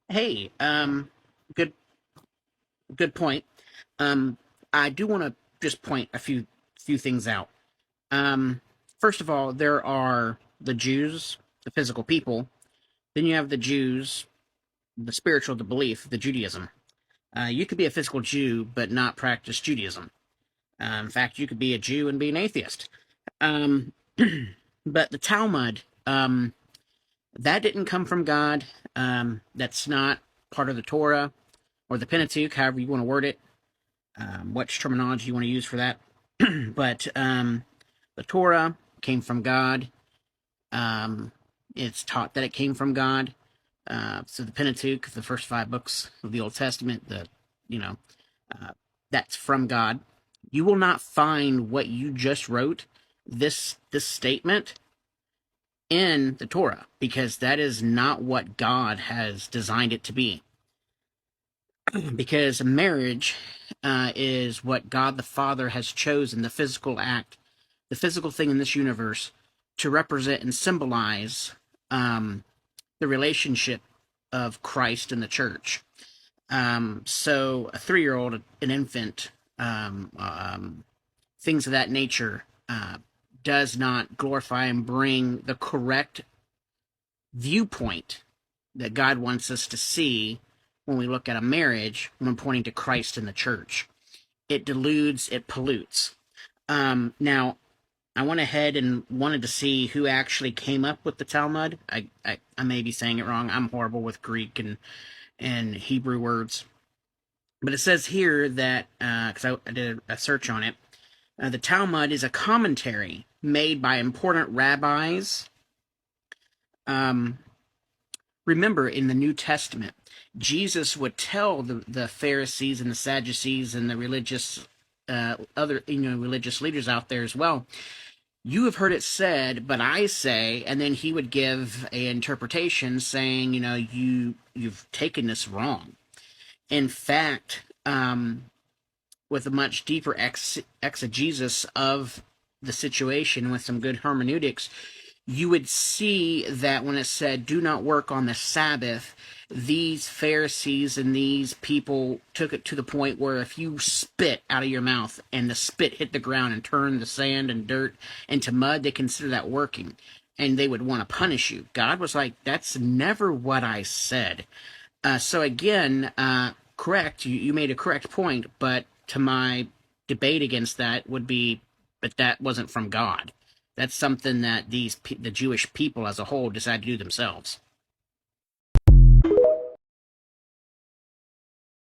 Hey, good good point. Um, I do want to just point a few things out. Um, First of all, there are the Jews, the physical people. Then you have the Jews, the spiritual, the belief, the Judaism. You could be a physical Jew but not practice Judaism. In fact, you could be a Jew and be an atheist. Um, but the Talmud, that didn't come from God. That's not part of the Torah or the Pentateuch, however you want to word it. What terminology you want to use for that. But the Torah came from God. Um, it's taught that it came from God. So the Pentateuch, the first five books of the Old Testament, you know, uh, that's from God. You will not find what you just wrote, this statement, in the Torah, because that is not what God has designed it to be. Because marriage is what God the Father has chosen, the physical act, the physical thing in this universe, to represent and symbolize the relationship of Christ and the church. So a 3-year old, an infant, things of that nature, does not glorify and bring the correct viewpoint that God wants us to see when we look at a marriage when pointing to Christ and the church. It deludes, it pollutes. Now, I went ahead and wanted to see who actually came up with the Talmud. I may be saying it wrong. I'm horrible with Greek and Hebrew words. But it says here that, because I did a search on it, the Talmud is a commentary made by important rabbis. Remember, in the New Testament, Jesus would tell the Pharisees and the Sadducees and the religious other religious leaders out there as well. You have heard it said, but I say, and then he would give an interpretation saying, you've taken this wrong. In fact, with a much deeper exegesis of the situation with some good hermeneutics, you would see that when it said, do not work on the Sabbath, these Pharisees and these people took it to the point where if you spit out of your mouth and the spit hit the ground and turned the sand and dirt into mud, they consider that working. And they would want to punish you. God was like, that's never what I said. So again, correct, you made a correct point, but to my debate against that would be, but that wasn't from God. That's something that the Jewish people as a whole decided to do themselves.